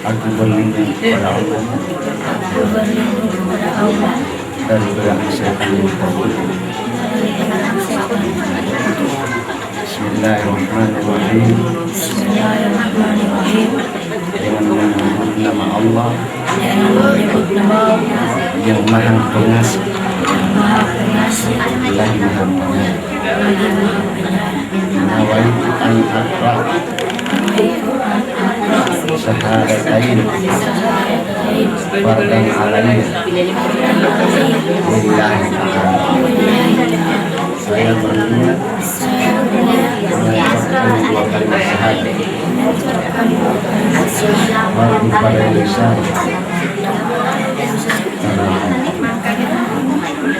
Aku berlindung kepada Allah dari berbagai setan yang terkutuk. Bismillahirrahmanirrahim. Dengan menyebut nama Allah yang Maha Pengasih lagi Maha Penyayang. Nawaitu an aqra syahadatain fardan alayya lillahi ta'ala. Saya berniat mengucapkan dua kalimat syahadat fardu pada lisan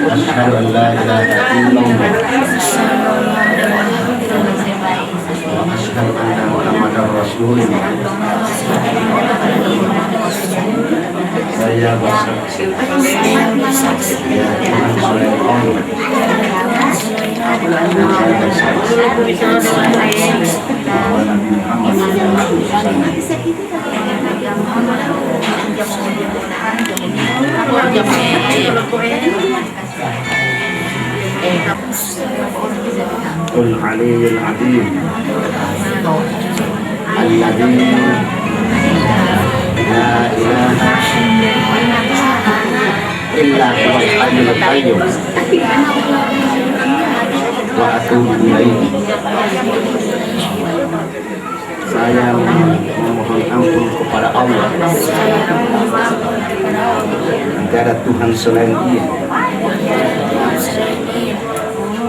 asyhadu an la ilaha illallah wa asyhadu anna muhammadar rasulullah. Saya bersaksi ya Tuhan selain Allah, dan saya bersaksi bahwa Nabi Muhammad adalah utusannya. Qul aliyyul azim alladzi la ilaha illa huwal hayyul qayyum wa atubu ilaihi. Saya memohon ampun kepada Allah. Tidak ada Tuhan selain Dia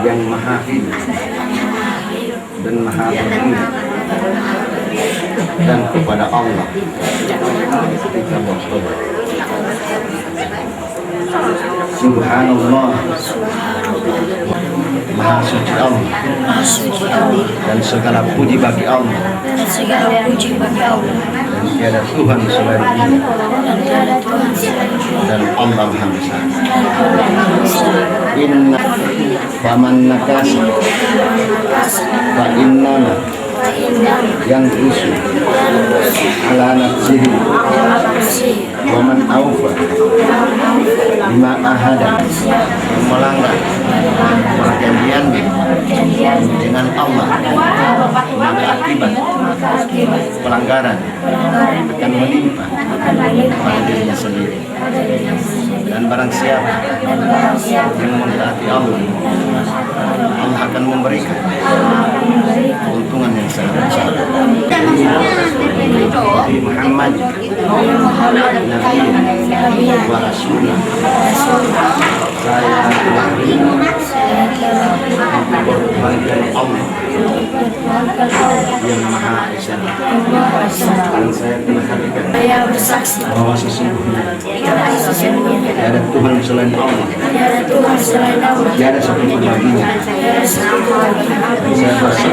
yang Maha Hidup dan Maha Berdiri, dan kepada Allah kita bertobat. Subhanallah, Maha suci Allah, dan segala puji bagi Allah, dan tiada Tuhan selain Dia, dan Allah Maha Besar. Inna faman nakasa fa innama yang rusuh ala nafsihi wa man awfa lima ahada, melanggar perjanjiannya dengan Allah, maka akibat pelanggaran akan menimpa pada dirinya sendiri. Dan barang siapa yang mentaati Allah, Allah akan memberikan keuntungan yang sangat besar. Nabi Muhammad Nabi wa Rasulullah. Saya berbahagia Allah yang Maha Esa, dan saya mengharapkan bahwa sesungguhnya tidak ada Tuhan selain Allah, tidak ada satu baginya. Saya bersaksi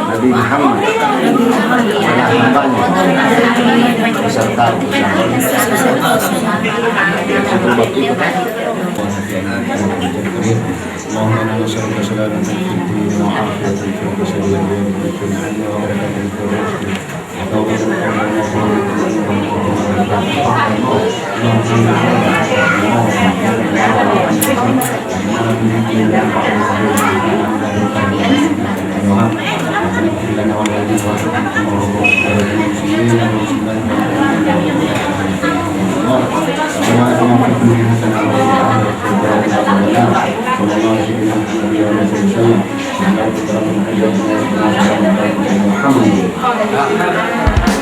Nabi Muhammad adalah hambanya beserta sebab itu Allahumma salli wa sallim Alhamdulillah.